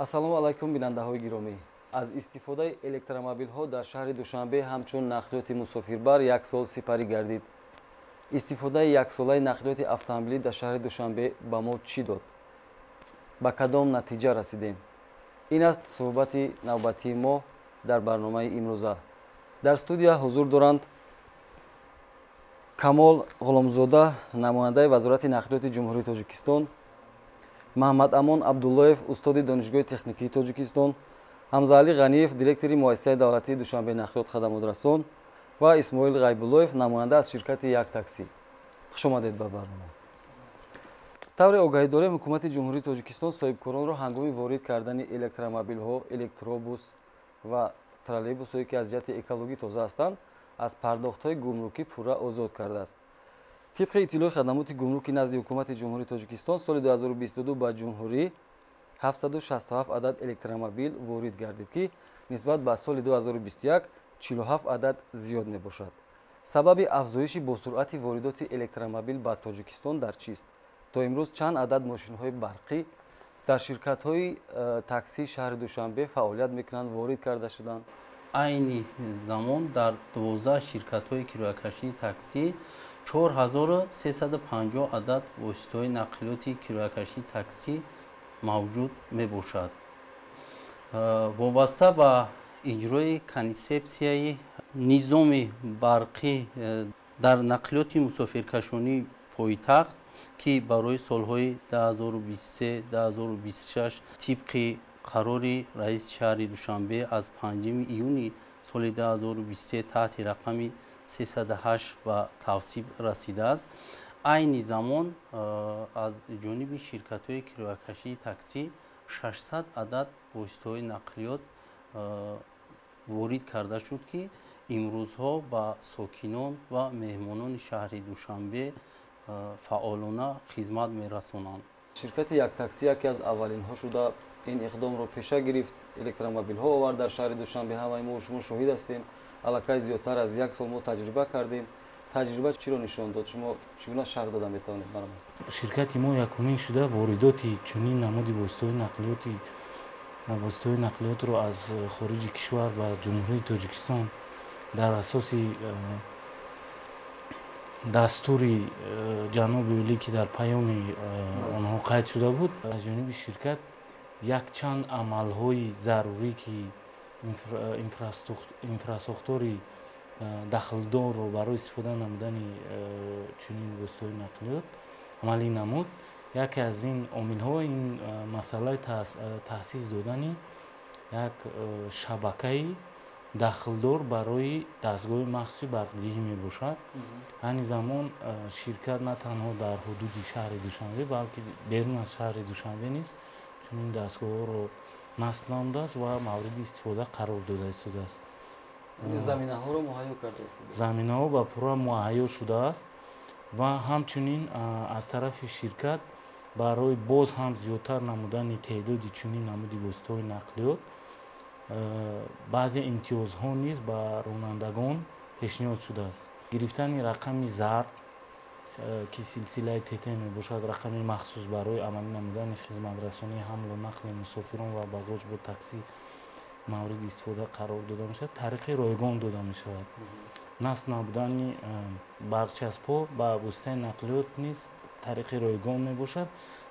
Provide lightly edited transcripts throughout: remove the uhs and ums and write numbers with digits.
ассалому алайкум бинандаҳои гиромӣ. Аз истифодаи электромобилҳо дар шаҳри Душанбе ҳамчун нақлиёти мусофирбар як сол сипарӣ гардид. Истифодаи яксолаи нақлиёти автомобилӣ дар шаҳри Душанбе ба мо чӣ дод? Ба кадом натиҷа расидем? Ин аст суҳбати навбатии мо дар барномаи имрӯза. Дар студия ҳузур доранд Камол Ғуломзода, намояндаи Вазорати нақлиёти Ҷумҳурии Тоҷикистон, Маҳмад Амон Абдуллоев, устоди Донишгоҳи техникии Тоҷикистон, Ҳамзаалӣ Ғаниев, директори муассисаи давлатии Душанбе нақлиёт хадамотрасон ва Исмоил Ғайбуллоев, намоянда аз ширкати Як такси. Хуш омадед ба барнома. тавре огаҳӣ дорем, ҳукумати Ҷумҳурии Тоҷикистон соҳибкоронро ҳангоми ворид кардани электромобилҳо, электробус ва троллейбусҳое, ки аз ҷиҳати экологӣ тоза ҳастанд, аз пардохтҳои гумрукӣ пурра озод кардааст. طبق اطلاع خدمات گمرکی نزد حکومت جمهوری تاجیکستان سال 2022 با جمهوری 767 عدد الکترومبیل وارد گردید که نسبت به سال 2021 47 عدد زیاد می باشد. سبب افزایش با سرعت واردات الکترومبیل به تاجیکستان در چیست؟ تا امروز چند عدد ماشین‌های برقی در شرکت‌های تاکسی شهر دوشنبه فعالیت می‌کنند وارد کرده شدند؟ عین زمان در 12 شرکت‌های کیلوکشی تاکسی 4350 عدد واسطه‌های نقلیاتی کیلوکشی تاکسی موجود میباشد. وابسته به اجرای کنسپسیای نظام برقی در نقلیات مسافرکشانی پایتخت که برای سالهای 2023 2026 طبق قرار رئیس شهر دوشنبه از 5 ایون سال 2023 تحت رقم 308 و توصیب رسیده است. عین زمان از جانب شرکت‌های کیلوکشی تاکسی 600 عدد واسطه‌های نقلیات وارد کرده شد که امروزها با ساکنان و مهمانان شهر دوشنبه فعالانه خدمت می‌رسانند. شرکت یک تاکسی یکی از اولین‌ها شده این اقدام رو پیش گرفت، الکترومبیل‌ها آورد در شهر دوشنبه. همه ما شما شاهد هستیم. علاقه زیادتر از یک سال ما تجربه کردیم. تجربه چی رو نشان داد؟ شما چگونه شرح دادن میتونید برام؟ شرکت ما یکمین شده وارداتی چنین نمودی واسطه‌های نقلیات رو از خارج کشور و جمهوری تاجیکستان در اساس دستوری جناب اولی که در پیام آنها قید شده بود، از جانب شرکت یک چند عمل‌های ضروری که اینفراستراکتوری دخلدار رو برای استفاده نمودن چنین واسطه‌های نقلیات عملی نمود. یکی از این عامل‌ها این مسئله تأسیس دادن یک شبکه دخلدار برای دستگاه مخصوص برقی میباشد. همین زمان شرکت نه تنها در حدود شهر دوشنبه بلکه بیرون از شهر دوشنبه نیز چنین دستگاه رو نصب نموده است و مورد استفاده قرار داده است. زمینه ها رو مهیا کرده است. زمینه ها به پورا مهیا شده است و همچنین از طرف شرکت برای باز هم زیادتر نمودن تعداد چنین نمودی واسطه‌های نقلیات بعضی امتیازها نیز به رانندگان پیشنهاد شده است. گرفتن رقم زرد که سلسله TT میباشد، رقم مخصوص برای عملی نمودن خدمت رسانی حمل و نقل مسافران و باگاژ با تاکسی مورد استفاده قرار داده میشود. طریق رایگان داده میشود. نصب نبودن برقچسب‌ها با واسطه نقلیات نیز طریق رایگان میباشد.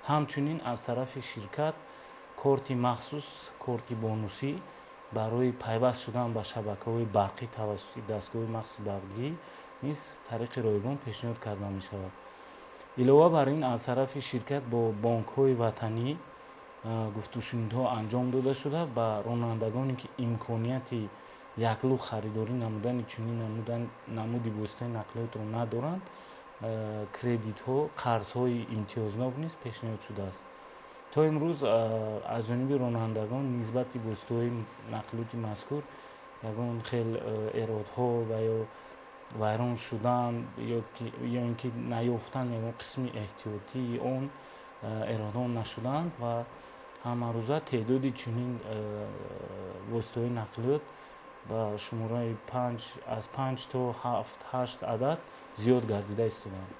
همچنین از طرف شرکت کارت مخصوص، کارت بونوسی برای پیوست شدن به شبکه‌های برقی توسط دستگاه مخصوص برقی نیز طریق رایگان پیشنهاد کرده می شود. علاوه بر این از طرف شرکت با بانک‌های وطنی گفت و شنودها انجام داده شده به رانندگانی که امکانیت یکلو خریداری نمودن چنین نمودی واسطه نقلیات را ندارند، کردیت ها، قرض های امتیازناک نیز پیشنهاد شده است. تا امروز از جانب رانندگان نسبت واسطه های نقلیات مذکور یگان خیلی ایرادها و یا ویران شدن یا اینکه نیافتن یگان قسمی احتیاطی آن ایرادان نشدند و همه روزه تعداد چنین واسطه های نقلیات با شماره از 5 تا 7-8 عدد زیاد گردیده ایستادند.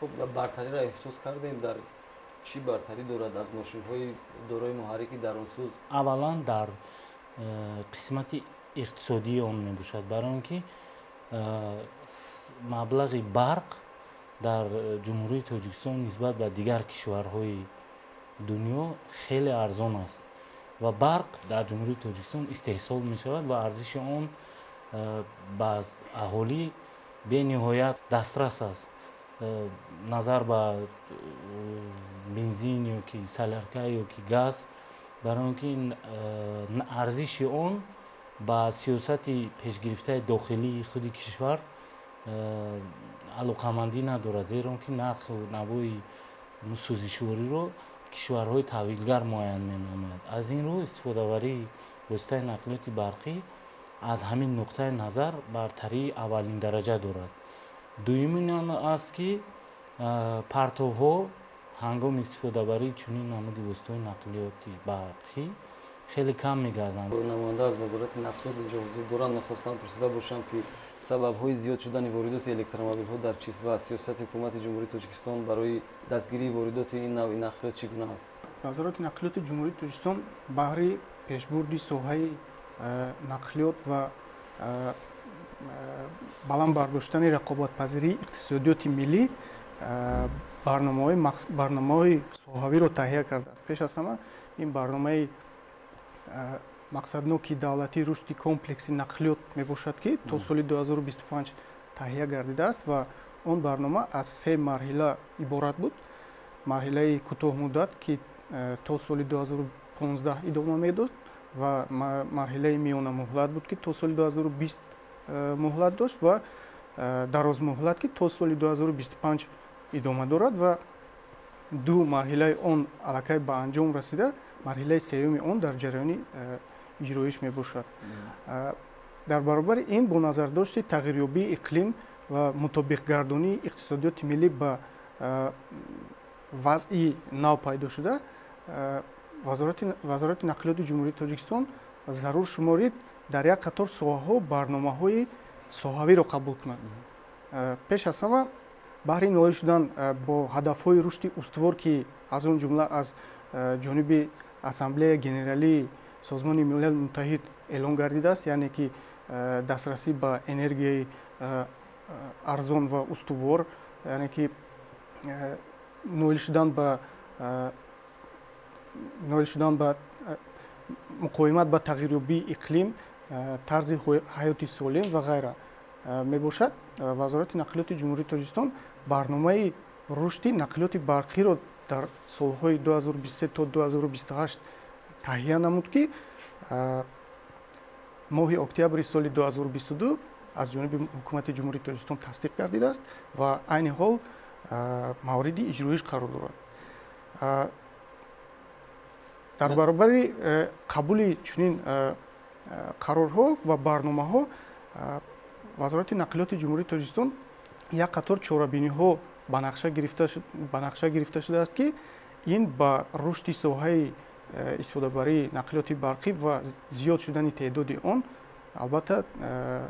خب برتری را احساس کردیم در чӣ бартарӣ дорад аз мошинҳои дорои муҳаррики дарунсӯз? аввалан дар қисмати иқтисодии он мебошад, барои он ки маблағи барқ дар ҷумҳурии Тоҷикистон нисбат ба дигар кишварҳои дунё хеле арзон аст ва барқ дар ҷумҳурии Тоҷикистон истеҳсол мешавад ва арзиши он ба аҳолӣ бениҳоят дастрас аст. назар ба бензин ёки солярка ёки газ, барои он ки арзиши он ба сиёсати пешгирифтаи дохилии худи кишвар алоқамандӣ надорад, зеро ки нарху навои сӯзишвориро кишварҳои таҳвилгар муайян менамояд. аз ин рӯ истифодаварии воситаи нақлиёти барқӣ аз ҳамин нуқтаи назар бартарии аввалин дараҷа дорад. дуюмин он аст ки партовҳо ҳангоми истифодабарии чунин намуди воситаҳои нақлиёти барқӣ хеле кам мегарданд. намоянда аз вазорати нақлиёт инҷо ҳузур доранд. мехостам пурсида бошам ки сабабҳои зиёд шудани воридоти электромобилҳо дар чист ва сиёсати ҳукумати ҷумҳурии Тоҷикистон барои дастгирии воридоти ин навъи нақлиёт чӣ гуна аст? вазорати нақлиёти ҷумҳурии Тоҷикистон баҳри пешбурди соҳаи нақлиёт ва баланд бардоштани рақобатпазирии иқтисодиёти миллӣ барномаҳои соҳавиро таҳия кардааст. пеш аз ҳама ин барномаи мақсадноки давлатии рушди комплекси нақлиёт мебошад ки то соли 2025 таҳия гардидааст ва он барнома аз 3 марҳила иборат буд. марҳилаи кӯтоҳмуддат ки то соли 2015 идома медошт ва марҳилаи миёнамуҳлат буд ки то соли 2020 муҳлат дошт ва дарозмуҳлат ки то соли 2025 идома дорад ва ду марҳилаи он аллакай ба анҷом расида, марҳилаи сеюми он дар ҷараёни иҷроиш мебошад. дар баробари ин бо назардошти тағйирёбии иқлим ва мутобиқгардонии иқтисодиёти миллӣ ба вазъи нав пайдо шуда, вазорати нақлиёти ҷумҳурии Тоҷикистон зарур шуморид дар як қатор соҳаҳо барномаҳои соҳавиро қабул кунад. пеш аз ҳама баҳри ноил шудан бо ҳадафҳои рушди устувор ки аз он ҷумла аз ҷониби Ассамблеяи генералии Созмони Милали Муттаҳид эълон гардидааст, яъне ки дастрасӣ ба энергияи арзон ва устувор, яъне ки ноил шудан ба муқоимат ба тағйирёбии иқлим, тарзи ҳаёти солим ва ғайра мебошад. вазорати нақлиёти ҷумҳурии Тоҷикистон барномаи рушди нақлиёти барқиро дар солҳои 2023 то 2028 таҳия намуд ки моҳи октябри соли 2022 аз ҷониби ҳукумати ҷумҳурии Тоҷикистон тасдиқ гардидааст ва айни ҳол мавриди иҷроиш қарор дорад. дар баробари қабули чунин қарорҳо ва барномаҳо вазорати нақлиёти ҷумҳурии Тоҷикистон як қатор чорабиниҳо ба нақша гирифта шудааст ки ин ба рушди соҳаи истифодабарии нақлиёти барқӣ ва зиёд шудани теъдоди он албатта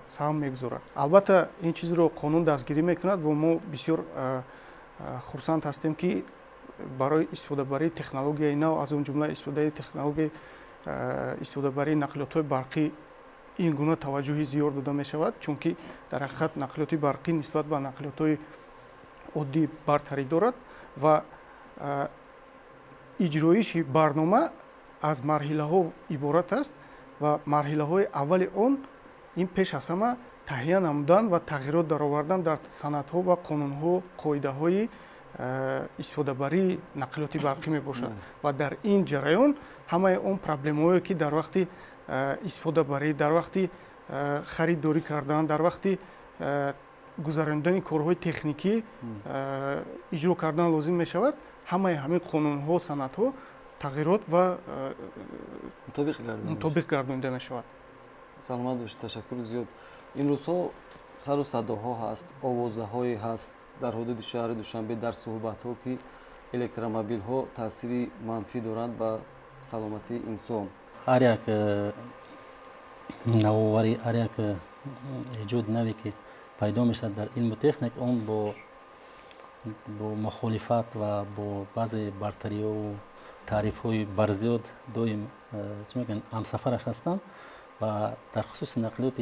саҳм мегузорад. албатта ин чизро қонун дастгирӣ мекунад ва мо бисёр хурсанд ҳастем ки барои истифодабарии технологияи нав, аз он ҷумла истифодабарии нақлиётҳои барқӣ ин гуна таваҷҷӯҳи зиёд дода мешавад, чунки дар ҳақиқат нақлиёти барқӣ нисбат ба нақлиётҳои оддӣ бартарӣ дорад ва иҷроиши барнома аз марҳилаҳо иборат аст ва марҳилаҳои аввали он ин пеш аз ҳама таҳия намудан ва тағйирот даровардан дар санадҳо ва қонунҳо, қоидаҳои истифодабарии нақлиёти барқӣ мебошад ва дар ин ҷараён ҳамаи он проблемаҳое ки дар вақти истифодабарӣ, дар вақти хариддорӣ кардан, дар вақти гузарондани корҳои техникӣ иҷро кардан лозим мешавад, ҳамаи ҳамин қонунҳо, санадҳо тағйирот ва мутобиқ гардонида мешавад. саломат бошед, ташаккури зиёд. имрӯзҳо сару садоҳо ҳаст, овозаҳое ҳаст дар ҳудуди шаҳри Душанбе дар суҳбатҳо ки электромобилҳо таъсири манфӣ доранд ба саломатии инсон. ҳар як навоварӣ, ҳар як эҷоди наве ки пайдо мешавад дар илму техник, он бо با مخالفت و با بعضی برتری و تعریف های برزیاد دویم چی میگن همسفرش هستم و در خصوص نقلیات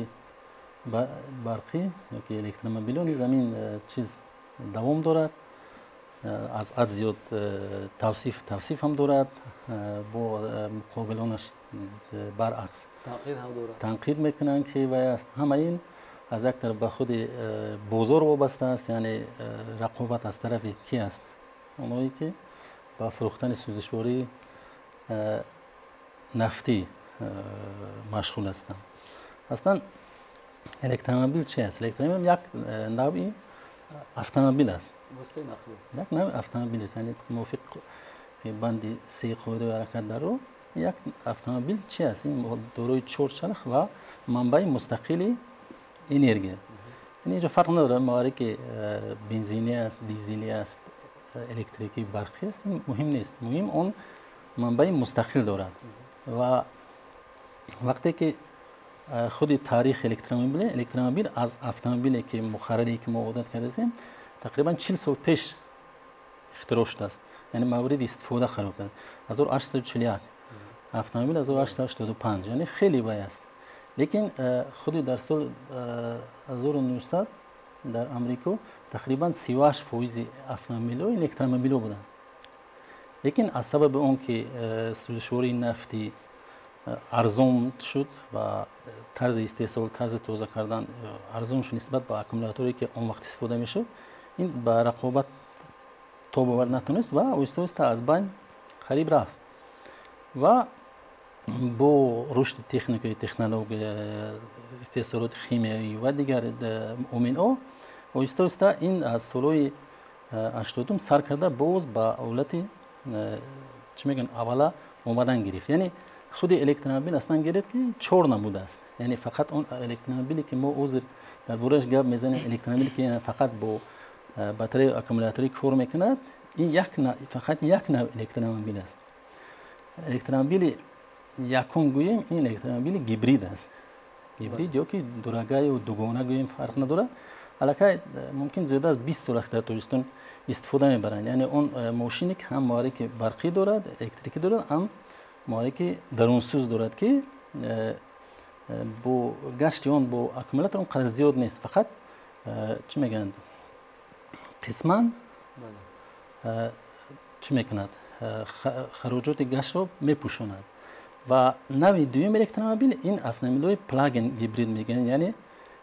برقی یا که الکترومبیلون زمین چیز دوام دارد از حد زیاد توصیف هم دارد با مقابلانش برعکس تنقید میکنن که وای است. همه این از یک طرف به خود بازار وابسته است، یعنی رقابت از طرف کی است؟ اونایی که با فروختن سوزشواری نفتی مشغول هستند. اصلا الکترومبیل چی است؟ الکترومبیل یک نوعی اتومبیل است. یک نوع اتومبیل است، یعنی موافق بند 3 قاعده حرکت در رو یک اتومبیل چی است؟ این دارای 4 چرخ و منبع مستقلی انرژی. یعنی اینجا فرق نداره موارد که بنزینی است، دیزلی است، الکتریکی برقی است، این مهم نیست. مهم اون منبع مستقل دارد. و وقتی که خود تاریخ الکترومبیل از اتومبیلی که مخرری که ما عادت کرده ایم تقریبا 40 سال پیش اختراع شده است. یعنی مورد استفاده قرار گرفت. 1841 اتومبیل 1885 یعنی خیلی وای است. لیکن خود در سال 1900 در امریکا تقریبا 38% اتومبیل الکترومبیل بودند. لیکن از سبب اون که سوزشواری نفتی ارزان شد و طرز استحصال، طرز توزیع کردن ارزان شد نسبت به اکومولاتوری که اون وقت استفاده میشد، این به رقابت تاب آورد نتونست و آهسته از بین قریب رفت. و با رشد تکنولوژی استحصالات شیمیایی و دیگر امین‌ها آهسته این از سالهای 80 سر کرده باز با حالت چی میگن اولا اومدن گرفت. یعنی خود الکترومبیل اصلا گرفت که 4 نمود است. یعنی فقط اون الکترومبیلی که ما عذر در بورش گپ میزنیم الکترومبیلی که فقط با باتری اکومولاتوری کار میکند، این فقط یک نوع الکترومبیل است. الکترومبیل یکم گوییم این الکترومبیل هیبرید است. هیبرید یا که دوراگاه و دوگانه گوییم فرق نداره. البته ممکن زیاده از 20 سال است در تاجیکستان استفاده میبرند. یعنی اون ماشینی که هم موارد که برقی دارد، الکتریکی دارد، هم موارد که درونسوز دارد که با گشت اون با اکومولاتور اون قدر زیاد نیست. فقط چی میگن قسما چی میکند خراجات گشت رو میپوشاند. و نوع دوم الکترومبیل این اتومبیل‌های پلاگ این هیبرید میگن. یعنی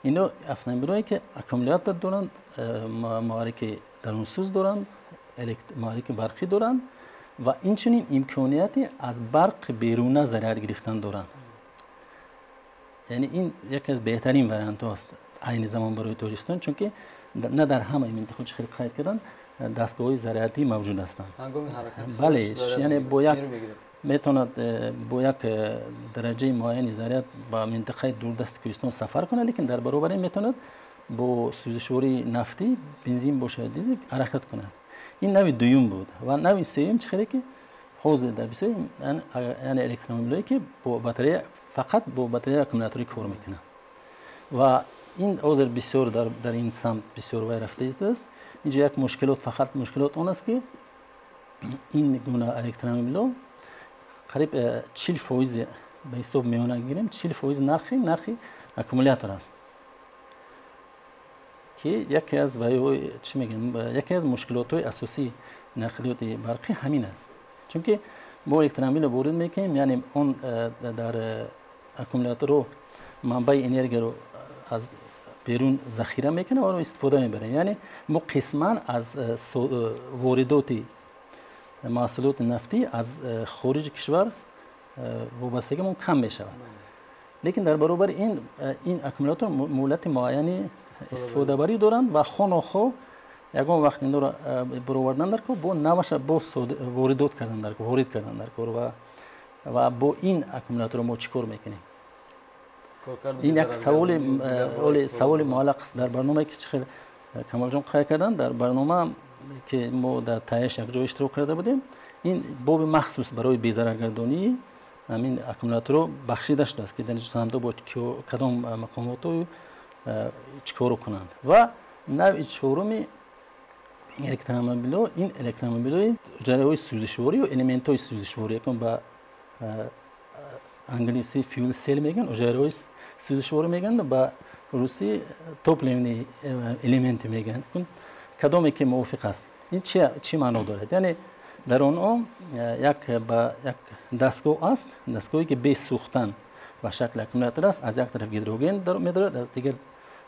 اینا اتومبیل‌هایی که اکومولاتور دارند، موارد که درونسوز دارند، موارد که برقی دارند و اینچنین امکانیتی از برق بیرون ضرر گرفتن دارند. یعنی این یکی از بهترین وریانت هاست عین زمان برای تاجیکستان، چون که نه در همه منطقه چه خیلی قید کردن دستگاه‌های زراعتی موجود هستند. بله، یعنی با یک میتوند با یک درجه معین زراعت با منطقه دوردست کوهستان سفر کنه، لیکن در برابر این میتوند با سوزشواری نفتی، بنزین باشه، دیزل حرکت کنه. این نوع دوم بود. و نوع سوم چه که حوزه در بسیار یعنی الکترومبیلی که با باتری فقط با باتری اکومولاتوری کار میکنه. و این عذر بسیار در این سمت بسیار وای رفته است. اینجا یک مشکلات، فقط مشکلات اون است که این گونه الکترومبیل قریب 40% به حساب میانه گیریم 40% نرخی اکومولاتور است که یکی از چی میگن یکی از مشکلات های اساسی نقلیات برقی همین است. چون که ما الکترومبیل رو وارد میکنیم، یعنی اون در اکومولاتور رو منبع انرژی رو از بیرون ذخیره میکنه و رو استفاده میبره. یعنی ما قسما از واردات محصولات نفتی از خارج کشور وابستگیمون کم میشود. لیکن در برابر این اکومولاتور مهلت معینی استفاده بری دارند و خود یگان وقت این رو برآوردن در کار با نوش با واردات کردن در کار، وارد کردن در کار و با این اکومولاتور ما چیکار میکنیم؟ این یک سوال معلق است در برنامه که چه کمال جان قرار کردن. در برنامه که ما در تایش یک جای اشتراک کرده بودیم، این باب مخصوص برای بی‌ضررگردانی همین اکومولاتور رو بخشیده شده است که در سمت با کدام مقامات رو چیکار کنند. و نوع چهارمی електромобило, ин електромобилои ҷараҳои сӯзишворӣ ё элементҳои сӯзишворӣ ба англиси fuel cell мегӯянд, ҷараҳои сӯзишворӣ мегӯянд, ба русӣ топливни элементи мегӯянд. кадоме ки мувофиқ аст? ин чӣ маъно дорад? яъне дар онҳо як дастгоҳ аст, дастгоҳе ки бе сӯхтан ба шакли аккумулятор аст. аз як тараф гидроген медорад, аз дигар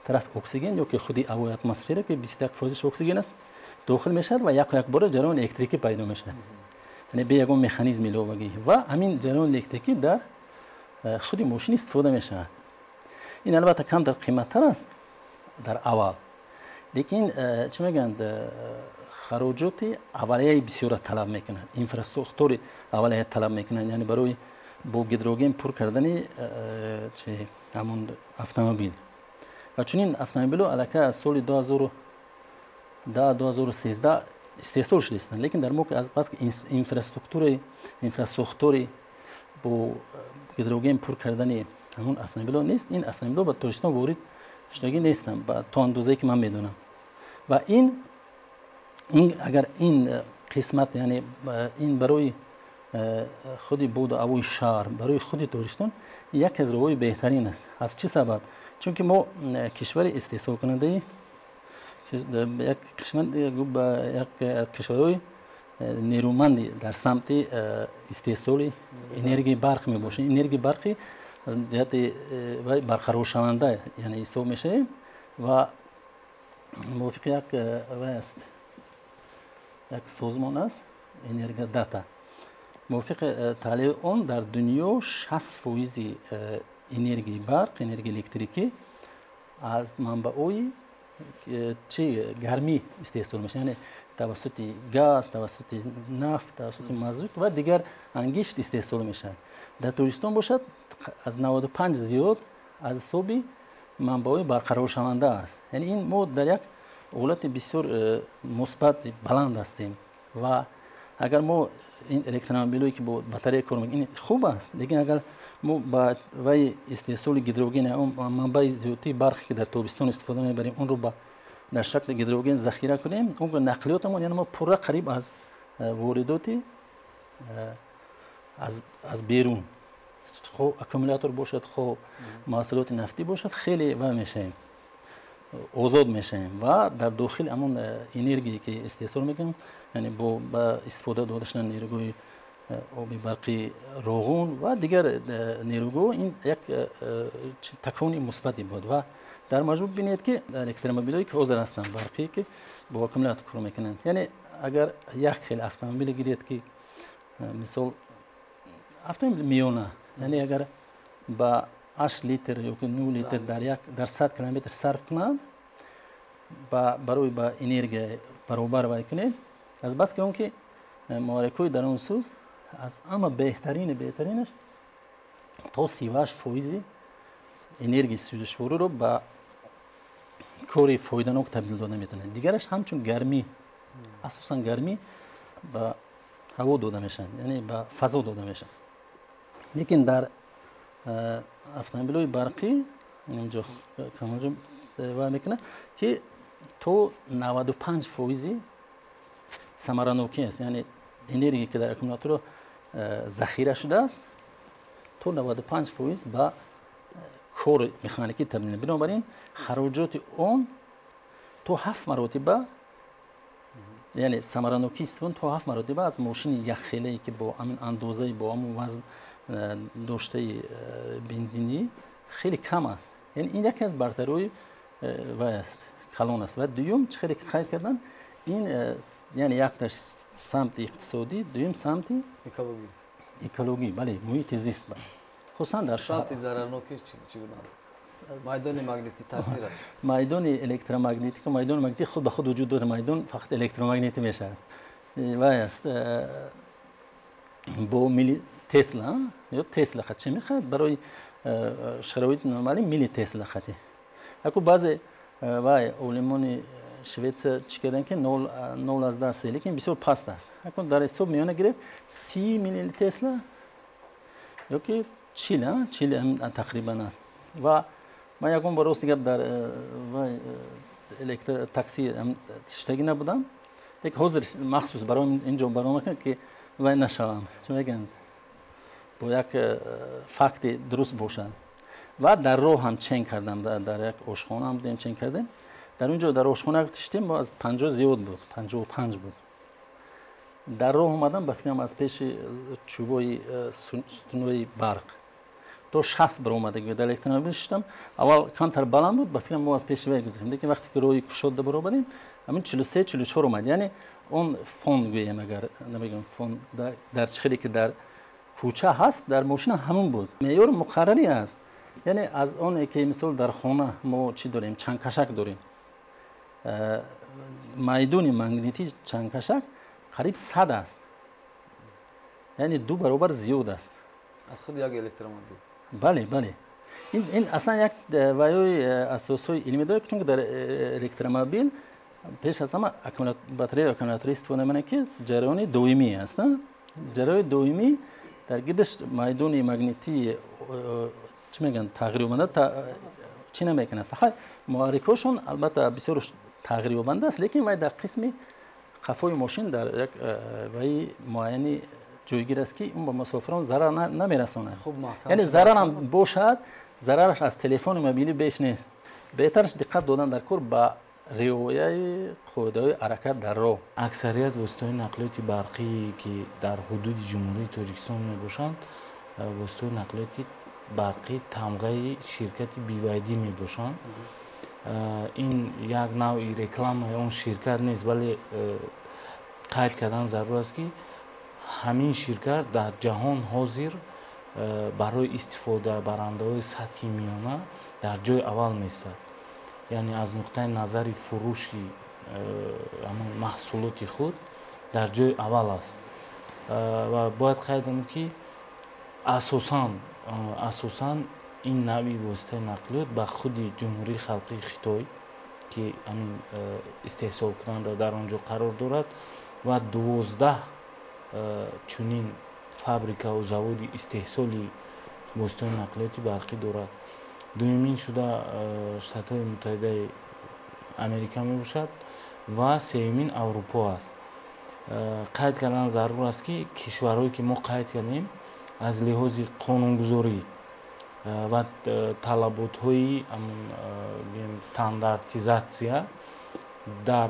тараф оксиген ё ки худи ҳавои атмосфера ки 21% оксиген аст дохил мешавад ва як бора ҷараёни электрикӣ пайдо мешавад, яъне бе ягон механизми иловагӣ, ва ҳамин ҷараёни электрикӣ дар худи мошин истифода мешавад. ин албатта камтар қиматтар аст дар аввал, лекин чӣ мегӯянд, хароҷоти аввалияи бисёра талаб мекунад, инфраструктураи аввалия талаб мекунад, яъне барои бо гидроген пур кардани ҳамон автомобил. ва чунин автомобилҳо аллакай аз соли 2010-2013 истеҳсол шудастанд, лекин дар моқи аз инфраструктураи бо гидроген пур кардани ҳамон автомобилҳо нест, ин автомобилҳо ба Тоҷикистон ворид шудагӣ нестанд ба то андозае ки ман медонам. ва агар ин қисмат, яъне ин барои худи боду ҳавои шаҳр, барои худи Тоҷикистон яке аз роҳҳои беҳтарин аст. аз чӣ сабаб? чунки мо кишвари истеҳсолкунандаи як кишварҳои нерӯманди дар самти истеҳсоли энергияи барқ мебошем. энергияи барқи аз ҷиҳати барқароршаванда яъне ҳисоб мешавем ва мувофиқи як созмон аст, энергодата. мувофиқи таҳлили он дар дунё 60% энергияи барқ, энергияи электрикӣ аз манбаъҳои гармӣ истеҳсол мешавад, яъне тавассути газ, тавассути нафт, тавассути мазут ва дигар ангишт истеҳсол мешавад. дар Тоҷикистон бошад аз 95 зиёд аз ҳисоби манбаъҳои барқароршаванда аст. яъне ин мо дар як ҳолати бисёр мусбати баланд ҳастем ва агар мо ин электромобилое ки бо батарея кор мекунад, ин хуб аст, лекин агар мо ба ваи истеҳсоли гидроген, он манбаи зиёдтии барқе ки дар тобистон истифода мебарем, онро дар шакли гидроген захира кунем, он нақлиётамон, яъне мо пурра қариб аз воридоти аз берун, хо аккумулятор бошад, хо маҳсулоти нафтӣ бошад, хеле ва мешавем, озод мешавем ва дар дохили ҳамон энергие ки истеҳсол мекунем, яъне бо истифода дода шудани нерӯгоҳи оби барқи роғун ва дигар нерӯгоҳ, ин як такони мусбати буд. ва дар маҷмӯъ бинед ки электромобилҳое ки ҳозир ҳастанд барқӣ ки бо аккумулятор кор мекунанд, яъне агар як хел автомобиле гиред ки мисол автомобили миёна, яъне агар ба 8 литр ё ки 9 литр дар 100 километр сарф кунад, барои ба энергия баробар вай кунед, азбаски он ки муҳаррикҳои дар он хусус аз ҳама беҳтаринаш то 38% энергияи сӯзишвориро ба кори фоиданок табдил дода метавонад. дигараш ҳамчун гармӣ, асосан гармӣ ба ҳаво дода мешавад, яъне ба фазо дода мешавад. лекин дар автомобилҳои барқӣ инҷо камоҷо ва мекунад ки то 95% самаранокӣ аст, яъне энергия ки дар аккумулятор захира шудааст то 95% ба кори механикӣ табдил. бинобар ин хароҷоти он то 7 маротиба, яъне самаранокӣ истифода то 7 маротиба аз мошини якхелае ки бо ҳамин андозаи бо ҳамон вазн доштаи бензинӣ хеле кам аст. яъне ин яке аз бартариҳои вай аст, калон аст. ва дуюм чӣ хеле ки қайд кардан, ин яъне якташ самти иқтисодӣ, дуюм самти экологӣ, бале муҳити зист, хусусан дар самти зарарноки чӣ гуна аст? майдони магнитӣ таъсираш? майдони электромагнитика, майдони магнитӣ худ ба худ вуҷуд дорад, майдон фақат электромагнитӣ мешавад. вай аст бо мили Тесла ё Тесла хат чӣ мехоҳад барои шароити нормалӣ мили Тесла хати. аку баъзе вай олимони Шветсия чӣ карданд ки 0,3, лекин бисёр паст аст. аку дар ҳисоб меёна гиред 30 мили Тесла ё ки 40 тақрибан аст. ва ман ягон бор рости гап дар такси штагӣ набудам. یک حاضر مخصوص برای اینجا برنامه کنید که وای نشوند چه میگن با یک فکت درست باشند و در راه هم چنگ کردم در یک آشخانه هم بودیم چنگ کردیم در اونجا در آشخانه گشتیم ما از 50 زیاد بود 55 بود در راه اومدم با فکرم از پیش چوبای ستونوی برق تا 60 بر اومده در الکترومبیل شدم اول کانتر بالا بود با فکرم ما از پیش وی گذاشتیم دیگه وقتی که روی کشود برو بدیم همین 43 44 اومد یعنی اون فون گویم اگر نمیگم فون در چخیری که در کوچه هست در ماشین همون بود معیار مقرری است یعنی از اون که مثلا در خانه ما چی داریم چند کشک داریم میدون مغناطیسی چند کشک قریب 100 است یعنی 2 برابر زیاد است از خود یک الکترومبیل بله این اصلا یک وایوی اساسی علمی داره چون در الکترومبیل پیش از همه باتری اکومولاتوری استفاده می‌کنه که جریان دومی است جریان دومی در گردش میدون مغناطیسی چی میگن تغییر یابنده چی نمیکنه فقط محرکاشون البته بسیار تغییر یابنده است لیکن وای در قسم قفای ماشین در یک وای معینی جایگیر است که اون به مسافران ضرر نمیرسونه یعنی ضرر هم باشد ضررش از تلفن موبیلی بیش نیست بهترش دقت دادن در کار با رعایت قاعده‌های حرکت در راه اکثریت وسایل نقلیاتی برقی که در حدود جمهوری تاجیکستان میباشند وسایل نقلیاتی برقی تمغه شرکت BYD میباشند این یک نوعی رکلام اون شرکت نیست ولی قید کردن ضرور است که همین شرکت در جهان حاضر برای استفاده برنده‌های سطحی میانه در جای اول میستد یعنی از نقطه نظر فروشی محصولات خود در جای اول است و باید قید کنم که اساساً این نوعی واسطه نقلیات به خود جمهوری خلقی خیتای که همین استحصال کننده در آنجا قرار دارد و 12 چنین فابریکا و заводи استحصالی واسطه نقلیاتی برقی دارد دومین شده شتات‌های متحده امریکا میباشد و سومین اروپا است قید کردن ضرور است که کشورهایی که ما قید کردیم از لحاظ قانونگذاری و طلبات‌های استانداردیزاسیا در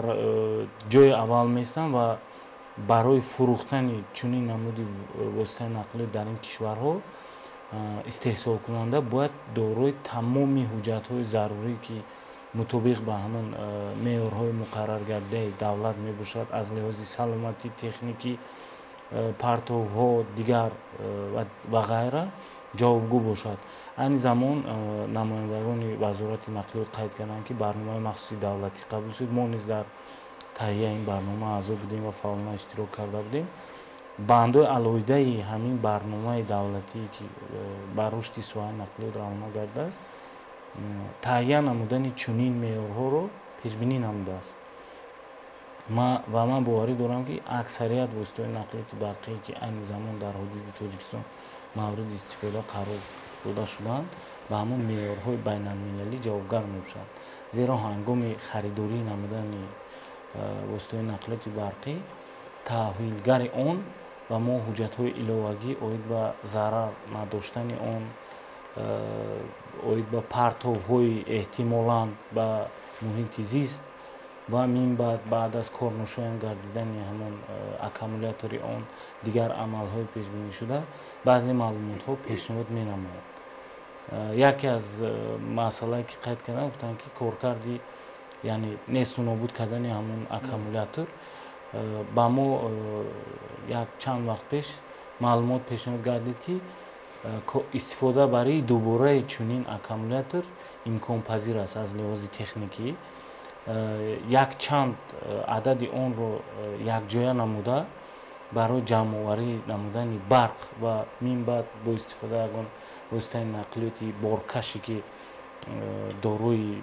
جای اول میستند و برای فروختن چنین نمودی واسطه نقلی در این کشورها استحصال کننده باید دارای تمامی حجت‌های ضروری که مطابق به همان معیارهای مقرر گردیده دولت میباشد از لحاظ سلامتی تکنیکی پرتوها دیگر و غیره جوابگو باشد این زمان نمایندگان وزارت نقلیات قید کردند که برنامه مخصوصی دولتی قبول شد ما نیز در تهیه این برنامه اعضا بودیم و فعالانه اشتراک کرده بودیم بندهای علاوه همین برنامه دولتی که بر رشد سوحه نقلیات روانه گرده است تهیه نمودن چنین معیارها رو پیش بینی نموده است من باوری دارم که اکثریت وسایل نقلیات برقی که این زمان در حدود تاجیکستان مورد استفاده قرار داده شدند و همون معیارهای بین المللی جوابگر میباشند زیرا هنگام خریداری نمودن وسایل نقلیات برقی تحویلگر آن و ما حجت‌های علاوه‌ای اوید به ضرر نداشتن آن اوید به پرتوهای احتمالاً به محیط زیست و من بعد از کارنشین گردیدن همون اکومولاتوری آن دیگر عمل‌های پیش بینی شده بعضی معلومات‌ها پیشنهاد می‌نماید یکی از مسائلی که قید کردم گفتن که کارکردی یعنی نیست و نابود کردن همون اکومولاتور با ما یک چند وقت پیش معلومات پیشنهاد گردید که استفاده برای دوباره چنین اکومولاتور امکان پذیر است از لحاظ تکنیکی یک چند عدد اون رو یک جای نموده برای جمع‌آوری نمودن برق و من بعد با استفاده از وسیله نقلیاتی بارکشی که داروی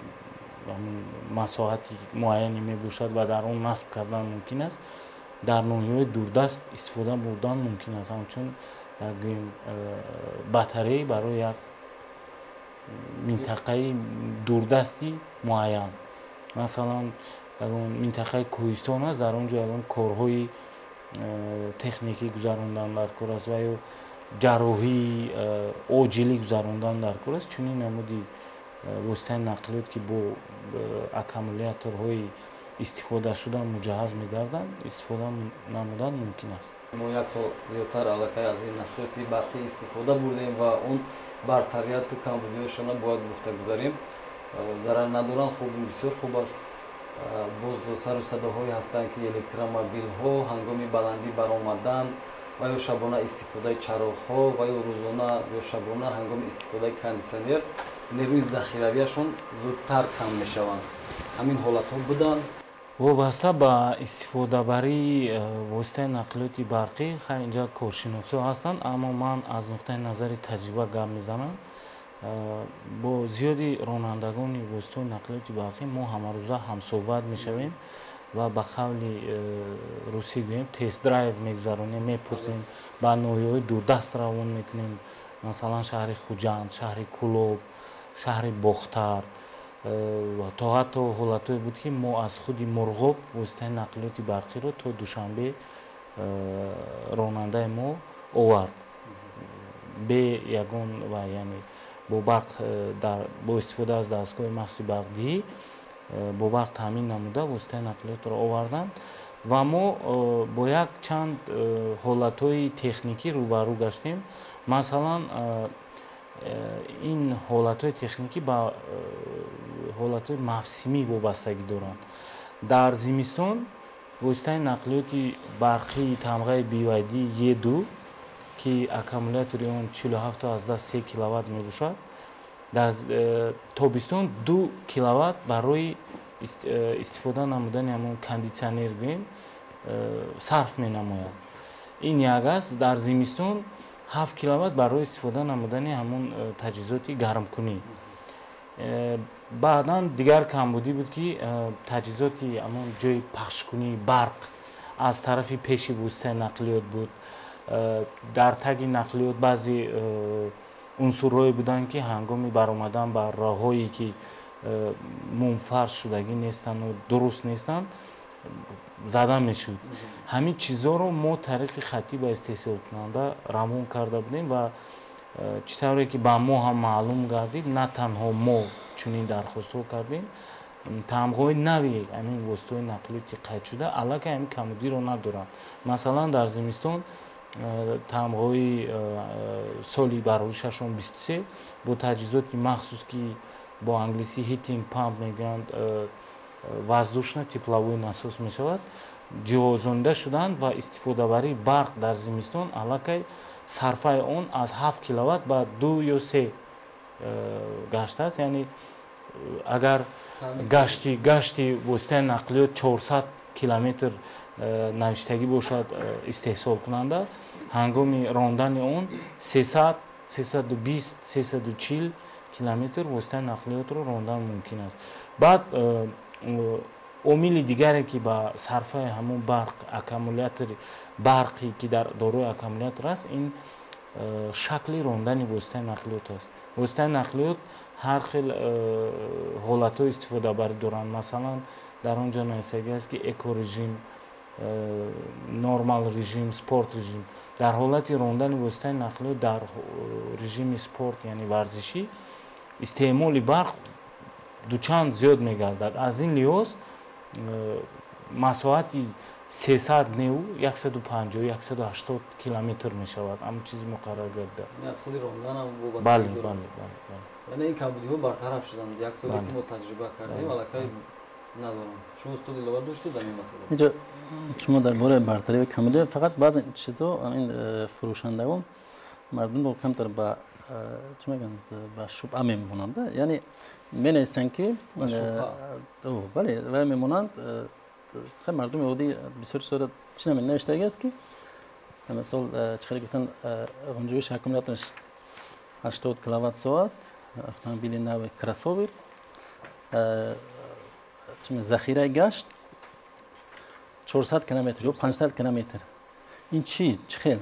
مساحتی معینی میباشد و در آن نصب کردن ممکن است در ناحیه‌های دوردست استفاده بردن ممکن است همچون باتری برای یک منطقه دوردستی معین مثلا ягон минтақаи кӯҳистон аст, дар он ҷо ягон корҳои техникӣ гузарондан дар кор аст ва ё ҷарроҳии оҷилӣ гузарондан дар кор аст. Чунин намуди воситаи нақлиёт ки бо аккумуляторҳои истифодашуда муҷаҳҳаз мегарданд, истифода намудан мумкин аст. мо як сол зиёдтар аллакай аз ин нақлиёти барқӣ истифода бурдем ва он бартарияту камбудиҳошона бояд гуфта гузарем. Зарар надоранд, хуб, бисёр хуб аст. боз сару садоҳое ҳастанд ки электромобилҳо ҳангоми баландӣ баромадан ва ё шабона истифодаи чароғҳо ва ё рӯзона ё шабона ҳангоми истифодаи кондитсионер нерӯи захиравиашон зудтар кам мешаванд. Ҳамин ҳолатҳо буданд. вобаста ба истифодабарии воситаи нақлиёти барқӣ хай инҷа коршиносо ҳастанд, аммо ман аз нуқтаи назари таҷриба гап мезанам. бо зиёди ронандагони воситаи нақлиёти барқӣ мо ҳамарӯза ҳамсуҳбат мешавем ва ба қавли русӣ гӯем тест драйв мегузаронем, мепурсем, ба ноҳияҳои дурдаст равон мекунем, масалан шаҳри хуҷанд, шаҳри кӯлоб, шаҳри бохтар. то ҳатто ҳолатое буд ки мо аз худи мурғоб воситаи нақлиёти барқиро то душанбе ронандаи мо овард бе ягон ва яъне бо барқ бо истифода аз дастгоҳи махсуси барқдиҳӣ бо барқ таъмин намуда воситаи нақлиётро оварданд ва мо бо як чанд ҳолатҳои техникӣ рӯбарӯ гаштем. Масалан ин ҳолатҳои техникӣ ба ҳолатҳои мавсимӣ вобастагӣ доранд. Дар зимистон воситаи нақлиёти барқии тамғаи BYD E2 ки аккумулятори он 47.3 киловатт мебошад, дар тобистон 2 киловатт барои истифода намудани ҳамон кондитсионер гӯем сарф менамояд. Ин як аст. Дар зимистон 7 киловатт барои истифода намудани ҳамон таҷҳизоти гармкунӣ. баъдан дигар камбудӣ буд ки таҷҳизоти ҳамон ҷои пахшкунии барқ аз тарафи пеши воситаи нақлиёт буд. дар таги нақлиёт баъзе унсурҳое буданд ки ҳангоми баромадан ба роҳҳое ки мунфарш шудагӣ нестану дуруст нестанд зада мешуд. ҳамин чизҳоро мо тариқи хатӣ ба истеҳсолкунанда равон карда будем ва чӣ тавре ки ба мо ҳам маълум гардид, на танҳо мо чунин дархостҳо кардем, тамғои нави ҳамин воситаҳои нақлиёти қайдшуда аллакай ҳамин камбудиро надоранд. Масалан дар зимистон тамғои соли барои 623 бо таҷҳизоти махсус ки бо англисӣ heating pump мегӯянд, воздушно-тепловой насос мешавад, ҷиҳозонида шуданд ва истифодабарии барқ дар зимистон аллакай сарфаи он аз 7 киловатт ба 2 ё 3 гаштааст. Яъне агар гашти воситаи нақлиёт 400 километр навиштагӣ бошад истеҳсолкунанда, ҳангоми рондани он 300, 320, 340 километр воситаи нақлиётро рондан мумкин аст. Баъд омили дигаре ки ба сарфаи ҳамон барқ, аккумулятори барқи ки дорои аккумулятор аст, ин шакли рондани воситаи нақлиёт аст. воситаи нақлиёт ҳар хел ҳолатҳои истифодабарӣ доранд. Масалан дар он ҷо нависагӣ аст ки экорежим, нормал режим, спорт режим. дар ҳолати рондани воситаи нақлиёт дар режими спорт, яъне варзишӣ, истеъмоли барқ дучанд зиёд мегардад. аз ин лиҳоз масоати 300 нев 150-180 километр мешавад. ҳамн чизи муқаррар гардида. аз худи ронданам вобаста. бале. яъне ин камбудиҳо бартараф шуданд. як соли ки мо таҷриба кардем, аллакай надорам. шумо устоди илова доштед дар ин масъала? инҷо шумо дар бораи бартари камбудиҳо фақат баъзе чизҳо ин фурӯшандагон мардумро камтар ба чӣ мегӯянд, ба шубҳа мемонанд. яъне менависанд ки бале ва мемонанд мардуми оддӣ бисёр чизҳоро чӣ навиштагиаст ки мисол чихеле гуфтан ғунҷоиши аккумулятораш 80 киловатт-соат, автомобили нави кроссовер, захираи гашт 400 километр ё 500 километр. ин чӣ хел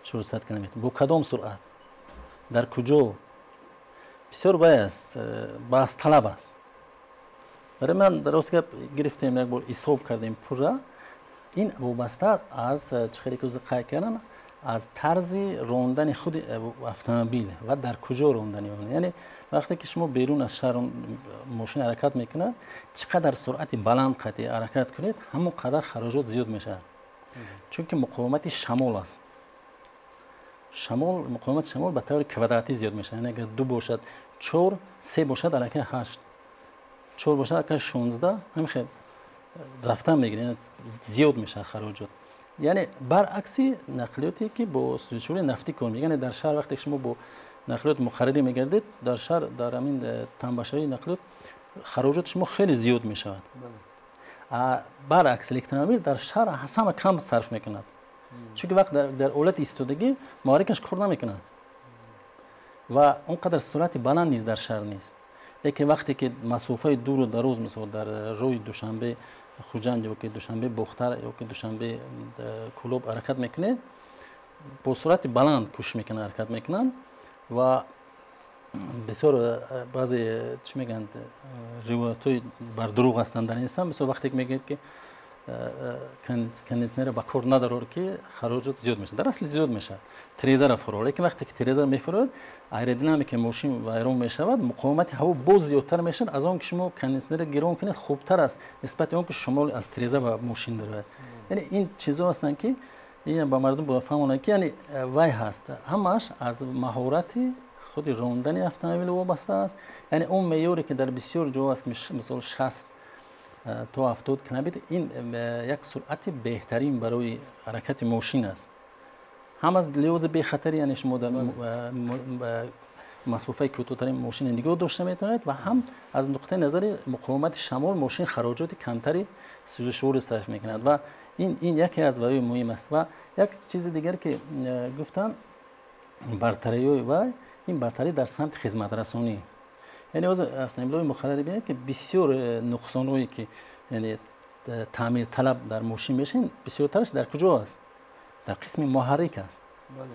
400 километр бо кадом суръат, дар куҷо? бисёр бай аст, баъзталаб аст. برای من درست گپ گرفتیم یک بار حساب کردیم پورا این وابسته است از چخیری که قای کردن از طرز راندن خود اتومبیل و در کجا راندن اون. یعنی وقتی که شما بیرون از شهر ماشین حرکت میکنه چقدر سرعت بلند قطعی حرکت کنید همون قدر خراجات زیاد میشه چون که مقاومت شمال است. مقاومت شمال به طور کواdraتی زیاد میشه. یعنی اگر 2 باشد 4 3 باشد الکی 8 4 باشد الکی 16 همین خیلی رفتن میگیره زیاد میشه خراجات. یعنی برعکس نقلیاتی که با سوژه نفتی کار میکنه. در شهر وقتی شما با نقلیات مقرری میگردید در شهر در همین تنباشای نقلیات خراجات شما خیلی زیاد میشود. برعکس الکترومبیل در شهر همه کم صرف میکند چون که وقت در حالت ایستادگی محرکش کار نمیکنه و اونقدر سرعت بلند نیست در شهر نیست. لیکن وقتی که مسافت دور و دراز مثلا در روی دوشنبه خوجند یا که دوشنبه بختر یا که دوشنبه کلوب حرکت میکنه با سرعت بلند کوشش میکنه حرکت میکنن و بسیار بعضی چی میگن روایت‌های بر دروغ هستند در این سم. مثلا وقتی که میگید که کندیشنر با کار نداره که خراجات زیاد میشه در اصل زیاد میشه تریزر فروره که وقتی که تریزر میفرود ایرودینامیک ماشین وایرون میشود مقاومت هوا باز زیادتر میشه از اون که شما کندیشنر گرون کنید خوبتر است نسبت اون که شمال از تریزر و ماشین داره. یعنی این چیزا هستن که این با مردم بفهمونن که یعنی وای هست همش از مهارت خود راندن اتومبیل وابسته است. یعنی اون معیاری که در بسیار جا است که مثلا 60 تا 70 کیلومتر این یک سرعت بهترین برای حرکت ماشین است. هم از لحاظ بی خطری یعنی شما در مسافت کوتاه‌ترین ماشین نگاه داشته میتونید و هم از نقطه نظر مقاومت شمال ماشین خراجات کمتری سوزش صرف میکند و این یکی از وای مهم است. و یک چیز دیگر که گفتن برتری و این برتری در سمت خدمت رسانی. یعنی از اتومبیل‌های مخرری ببینید که بسیار نقصان‌هایی که یعنی تعمیر طلب در ماشین میشن بسیارترش در کجا است؟ در قسم محرک است. بله.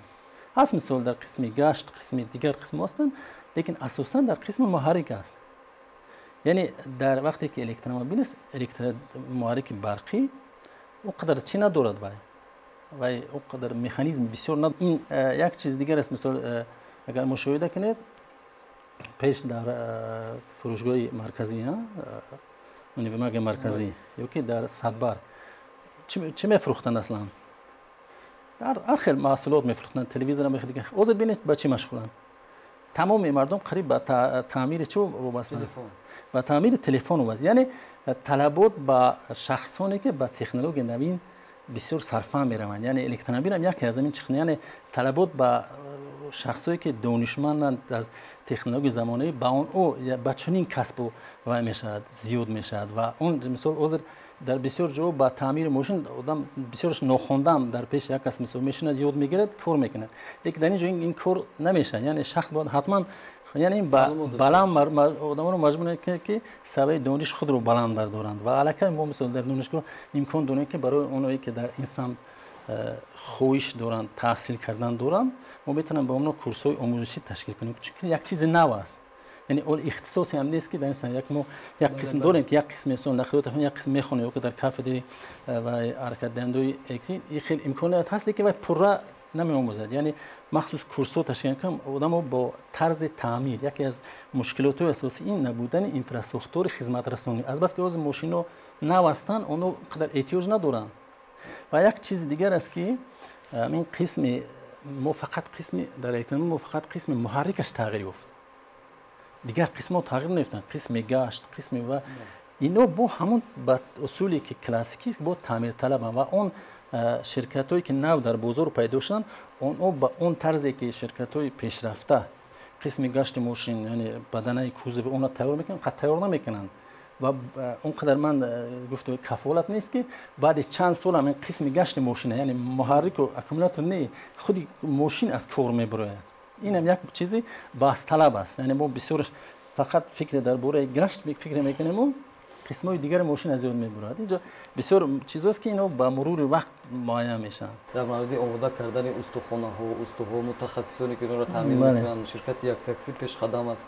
هست مثال در قسم گشت قسم دیگر قسم هستند لیکن اساساً در قسم محرک است. یعنی در وقتی که الکترومبیل است محرک برقی اونقدر چی ندارد و اونقدر مکانیزم بسیار ندارد. این یک چیز دیگر است. مثال اگر مشاهده کنید پیش در فروشگاه مرکزی اونیورمارک مرکزی یا که در صدبر چی میفروختن اصلا؟ در هر خیلی محصولات میفروختن تلویزیون میخرید که اوضاع ببینید با چی مشغولن. تمام مردم قریب به تعمیر چه وابسته و تعمیر تلفن وابسته. یعنی طلبات با شخصانی که با تکنولوژی نوین بسیار صرفا میروند. یعنی الکترومبیل هم یکی از این چیزا. یعنی طلبات با شخصایی که دانشمندند از تکنولوژی زمانه با اون او با چنین کسب و میشد زیاد میشد و اون مثال عذر در بسیار جا با تعمیر ماشین آدم بسیارش ناخوندم در پیش یک کس مثال میشند یاد میگیرد کار میکند لیکن در اینجا این کار نمیشه. یعنی شخص باید حتما یعنی این بلند آدم رو مجبور که سوی دانش خود رو بلند بردارند و علاقه ما مثلا در دانشگاه امکان داریم که برای اونایی که در این سمت خواهش دارند تحصیل کردن دارند ما میتونیم با اونها کورس‌های آموزشی تشکیل کنیم چون یک چیز نو است. یعنی اول اختصاصی هم نیست که در این یک قسم داریم که یک قسم مثلا نقلیات یک قسم میخونه یا که در کافه و حرکت دهنده این خیلی امکانات هست که پورا نمی‌آموزد. یعنی مخصوص کورس‌ها تشکیل کنیم آدم‌ها با طرز تعمیر یکی از مشکلات اساسی این نبودن اینفراستراکچور خدمت رسانی از بس که از ماشینا نو هستند اونها قدر احتیاج ندارند. و یک چیز دیگر است که این قسم ما فقط قسم در الکترومبیل ما فقط قسم محرکش تغییر یافت دیگر قسم‌ها تغییر نمی‌یافتند قسم گشت قسم و اینا با همون با اصولی که کلاسیکی است با تعمیر طلبند و اون شرکت‌هایی که نو در بازار پیدا شدن اون با اون طرزی که شرکت‌های پیشرفته قسم گشت ماشین یعنی بدنه کوزه اون تیار میکنن قد تیار نمیکنن و اونقدر من گفتم کفالت نیست که بعد چند سال هم قسم گشت ماشین یعنی محرک و اکومولاتور نه خودی ماشین از کار میبره. این هم یک چیزی بحث طلب است. یعنی ما بسیار فقط فکر درباره گشت فکر میکنیم و قسم‌های دیگر ماشین از یاد میبرد. اینجا بسیار چیزاست که اینا با مرور وقت معاینه میشن. در مورد آماده کردن استخوان‌ها متخصصانی که اون را تعمیر میکنن شرکت یک تاکسی پیش قدم است